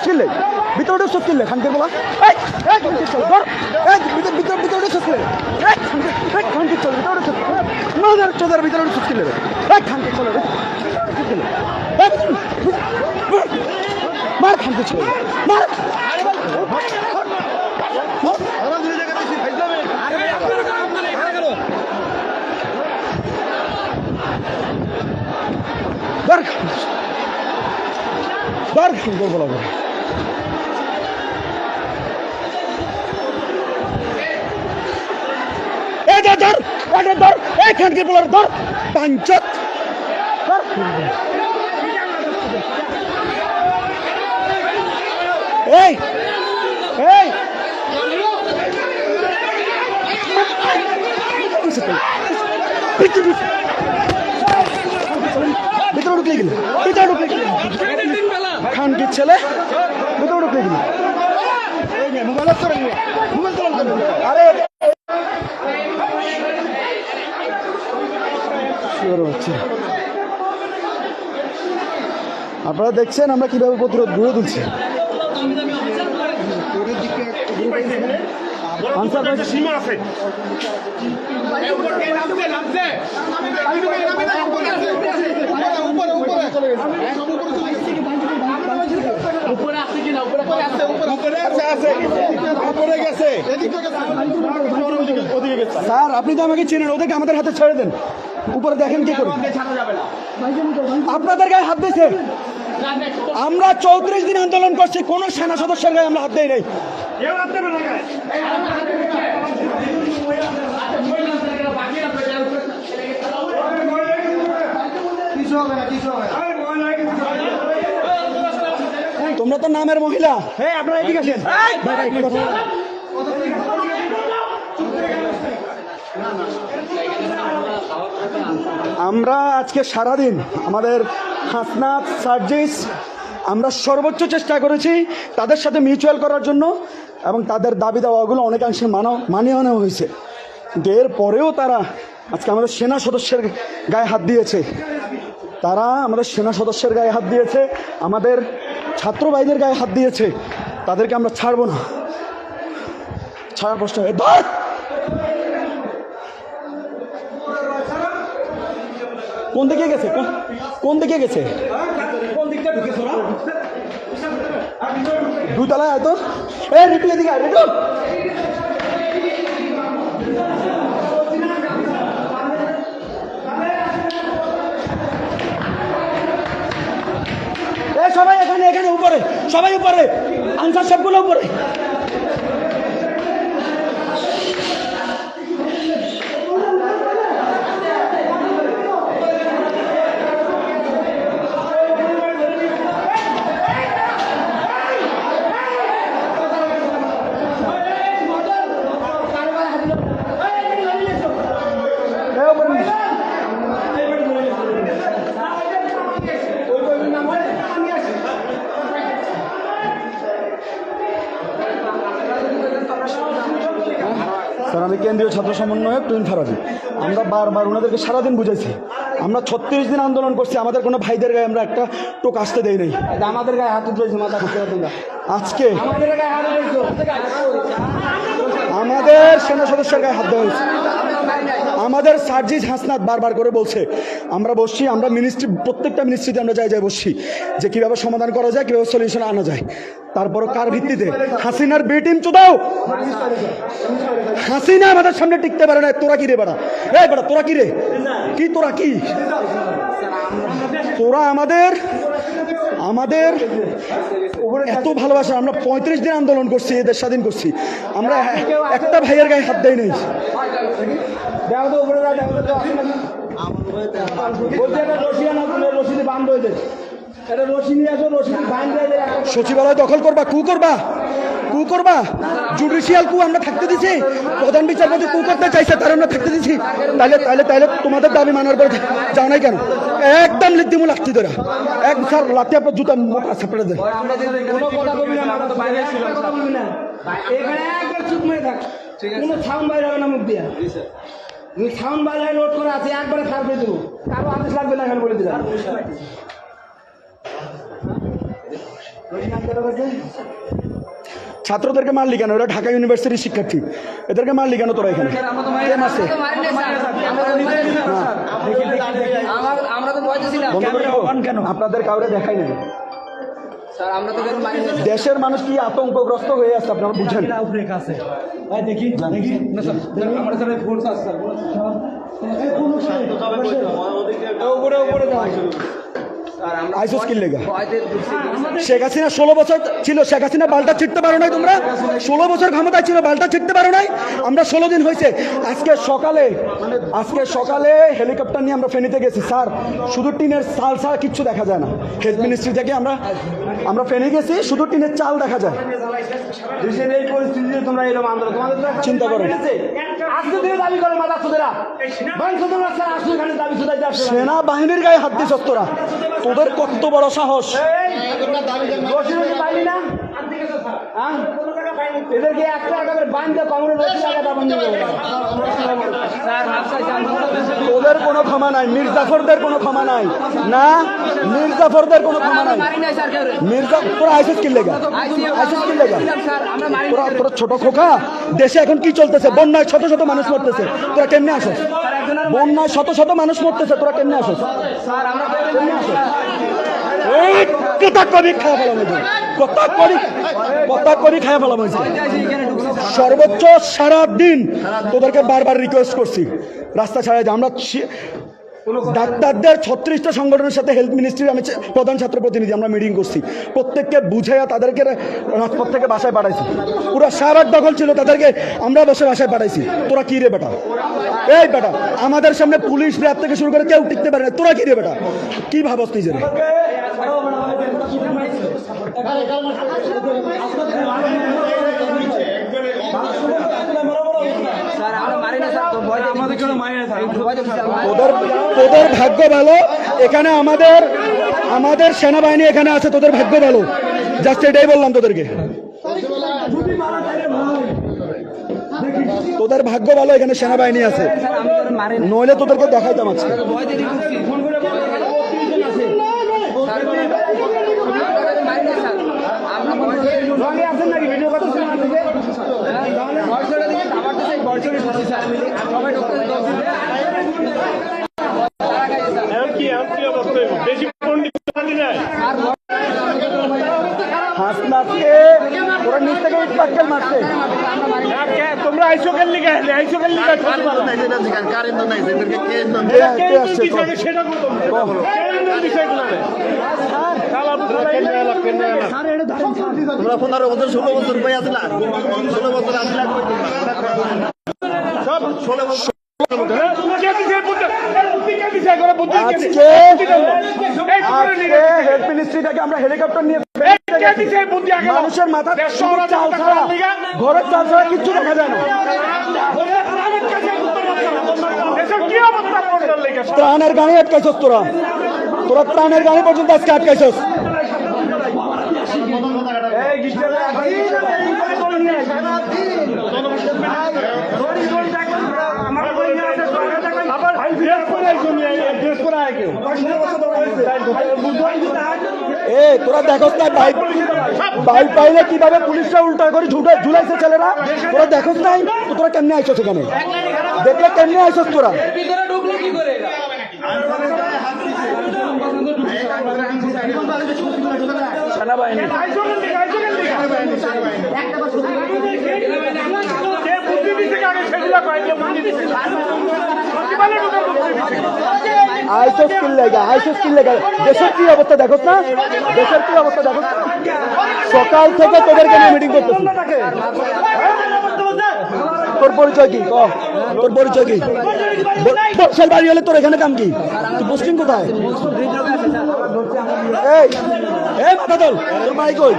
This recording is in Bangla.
কিনলে ভিতরে সব কিনলে খানকের বলা ভিতরে সব কিনলে খানকে চলে ভিতরে চোদার ভিতরে সব কিনলে খানকে চলে মার খানকে চলে মার বার খানকে বলা বলে ধর এই খানকে বলার ধর পাঞ্চত এই এই ভিতরে ঢুকলে গেলে খানকে ছেলে ভিতরে ঢুকলে গেলে আরে আপনারা দেখছেন আমরা কিভাবে প্রতিরোধ গড়ে তুলছি। সীমা আছে স্যার আপনি তো আমাকে চেনেন, ওদেরকে আমাদের হাতে ছেড়ে দেন। উপরে দেখেন কি করে আপনাদের গায়ে হাত দিয়েছে। আমরা 34 দিন আন্দোলন করছি, কোন সেনা সদস্যের গায়ে আমরা হাত দেই নাই। তোমরা তো নামের মহিলা। হ্যাঁ আপনারা এদিকে আসেন। আমরা আজকে সারাদিন আমাদের হাসনাত সার্জিস আমরা সর্বোচ্চ চেষ্টা করেছি তাদের সাথে মিউচুয়াল করার জন্য, এবং তাদের দাবি দেওয়াগুলো অনেকাংশে মানিয়ে নেওয়া হয়েছে। কিন্তু এরপরেও তারা আজকে আমাদের সেনা সদস্যের গায়ে হাত দিয়েছে। তারা আমাদের সেনা সদস্যের গায়ে হাত দিয়েছে, আমাদের ছাত্র ভাইদের গায়ে হাত দিয়েছে। তাদেরকে আমরা ছাড়বো না, ছাড়ার প্রশ্ন। কোন দিকে গেছে? কোন দিকে গেছে? দুতলায় আয় তো। এই রিটু এদিকে আয়, রিটু। সবাই এখানে এখানে উপরে, সবাই উপরে, আনসার সবগুলো উপরে। স্যার আমি কেন্দ্রীয় ছাত্র সমন্বয়ক টুইন ফারাজি। আমরা বারবার ওনাদেরকে সারাদিন বুঝাইছি, আমরা 36 দিন আন্দোলন করছি, আমাদের কোনো ভাইদের গায়ে আমরা একটা টোক আসতে দেই নাই। আমাদের গায়ে হাত উঠেছে মাথা আজকে আমাদের সেনা সদস্যের গায়ে হাত দেওয়া হয়েছে। আমাদের সার্জিস হাসনাত বারবার করে বলছে আমরা বসছি, আমরা মিনিস্ট্রি প্রত্যেকটা মিনিস্ট্রিতে আমরা যাই বসছি যে কীভাবে সমাধান করা যায়, কীভাবে সলিউশন আনা যায়। তারপরও কার ভিত্তিতে? হাসিনার বি টিম চুদাও। হাসিনা আমাদের সামনে টিকতে পারে না। তোরা কি রে বেড়া? এই বেড়া তোরা কি রে? কি তোরা কি? তোরা আমাদের এত ভালোবাসা। আমরা 35 দিন আন্দোলন করছি, এদের স্বাধীন করছি, আমরা একটা ভাইয়ের গায়ে হাত দেয় নাই। সচিবালয় দখল করবা, কু করবা, জুডিশিয়াল কু আমরা থাকতে দিছি। প্রধান বিচারপতি কু করতে চাইছে, তার আমরা থাকতে দিছি। তাইলে তোমাদের দাবি মানার পর যাও নাই কেন? একদম লিদ্দিমু লাঠি ধরা, এক স্যার লাঠি আপনার জুতা সাপড়ে দেয়। সাউন্ড বাইরে নোট করা আছে, একবারে খারাপ করে দেবো, কারো আদেশ লাগবে না, বলে দিলাম। ছাত্রদেরকে মারলি কেন? ওরা ঢাকা ইউনিভার্সিটির শিক্ষার্থী, এদেরকে মারলি কেন তোরা এখানে? কে মারছে? আমরা তো ভয়তে ছিলাম বন্ধ করে দাও। আপনাদের কাউরে দেখাই নাই। স্যার, আমরা তো মারি না। দেশের মানুষ কি আতঙ্কগ্রস্ত হয়ে আছে আপনারা বুঝেন? আইসোস কি লেগা? শেখ হাসিনা 16 বছর ছিল, শেখ হাসিনা বালটা ছিটতে পারো নাই তোমরা? 16 বছর ক্ষমতায় ছিল, বালটা ছিটতে পারো নাই? আমরা 16 দিন হয়েছে। আজকে সকালে হেলিকপ্টার নিয়ে আমরা ফেনীতে গেছি স্যার, শুধু টিনের চাল ছাড়া কিচ্ছু দেখা যায় না। হেলথ মিনিস্ট্রি থেকে আমরা ফেনী গেছি, শুধু টিনের চাল দেখা যায়। দেশের এই পরিস্থিতিতে তোমরা এরকম আন্দোলন তোমাদের তো একটা চিন্তা করো। আজকে দিনে দাবি করে মাদা সুদেরা আসলে এখানে দাবি সুদাইতে আসছে না। সেনাবাহিনীর গায়ে হাত দিস তোরা, তোদের কত বড় সাহস! রশিদ পাইলি না? হ্যাঁ? এদেরকে একটা করে বান্ধে কমরের রশিদ লাগাতে বন্ধ করে দাও। তোদের কোনো ক্ষমা নাই, মির্জাফরদের কোনো ক্ষমা নাই, না মির্জাফরদের কোনো ক্ষমা নাই। মারি নাই স্যার কেউ। মির্জা তোরা আইসিস কি লেগা? আইসিস কি লেগা? স্যার, আমরা মারি নাই। তোরা ছোট খোকা। দেশে এখন কি চলতেছে? বন্যায় শত শত মানুষ মরতেছে, তোরা কেমনে আসস? বন্যায় শত শত মানুষ মরতেছে, তোরা কেমনে আসস? স্যার, আমরা কেমনে আসস? কথা করি খাওয়া ফেলা হয়েছে, কথা করি খাওয়া ফেলা হয়েছে। সর্বোচ্চ সারা দিন তোদেরকে বারবার রিকোয়েস্ট করছি রাস্তা ছাড়াই যা। আমরা ডাক্তারদের 36টা সংগঠনের সাথে হেলথ মিনিস্ট্রির আমি প্রধান ছাত্র প্রতিনিধি, আমরা মিটিং করছি। প্রত্যেককে বুঝাইয়া তাদেরকে রাজপথ থেকে বাসায় পাঠাইছি। পুরো সারাট দখল ছিল, তাদেরকে আমরা বসে বাসায় পাঠাইছি। তোরা কি রে বেটা? এই বেটা, আমাদের সামনে পুলিশ র্যাব থেকে শুরু করে কেউ টিকতে পারে না। তোরা কি রে বেটা? কি ভাবস নিজের? স্যার, আমরা মারি না স্যার, তো ভয় আমাদের কেউ মারি না স্যার। তোদের ভাগ্য ভালো, এখানে আমাদের সেনাবাহিনী এখানে আছে। তোদের ভাগ্য ভালো, জাস্ট এটাই বললাম তোদেরকে। তোদের ভাগ্য ভালো, এখানে সেনাবাহিনী আছে, স্যার, আমি তো মারি না। নইলে তোদেরকে দেখাইতাম আজকে। ভয় দিয়ে ঢুকছি। ফোন করে মারি না স্যার, আমরা ভয় দিয়ে রঙে আছেন নাকি? ভিডিও কথা শোনা থেকে ভয় করে দিয়ে আমার তো সেই ভয় চলে ঢুকছি স্যার। সবাই ঢুকতে হাসনাতকে ওরা নিচ থেকে ইট পাটকেল মারছে। তোমরা আইসো খেললি গায়ে আইসো খেললি গায়ে কে আসছে? সেটা তোমরা 15 বছর 16 বছর পাই আসলা, 16 বছর আসলা সব 16 বছর হেলথ মিনিস্ট্রিটাকে আমরা হেলিকপ্টার নিয়ে মানুষের মাথা চাল ছাড়া, ঘরের চাল ছাড়া কিচ্ছু দেখা যায় না। ত্রাণের গাড়ি আটকাইছস তোরা ত্রাণের গাড়ি পর্যন্ত আজকে আটকাইছস। তোরা দেখোস না বাইক পাইলে কিভাবে পুলিশরা উল্টা করে ঝুলাইছে ছেলেরা? তোরা দেখোস নাই তো? তোরা কেমনে আইছস এখানে? দেখলে কেমনে আইছস তোরা? ভিতরে ঢুকলো কি করে? সেনাবাহিনী আইসোস কিল লেগা। দেশের কি অবস্থা দেখোস না? দেশের কি অবস্থা দেখোস? সকাল থেকে তোদেরকে নিয়ে মিটিং করতেছি। তোর পরিচয় কি? তোর পরিচয় কি? বর্ষার বাড়ি হলে তোর এখানে কাম কি? তুই পোস্টিং কোথায়? এই মাথা তোল, তোর ভাই কই?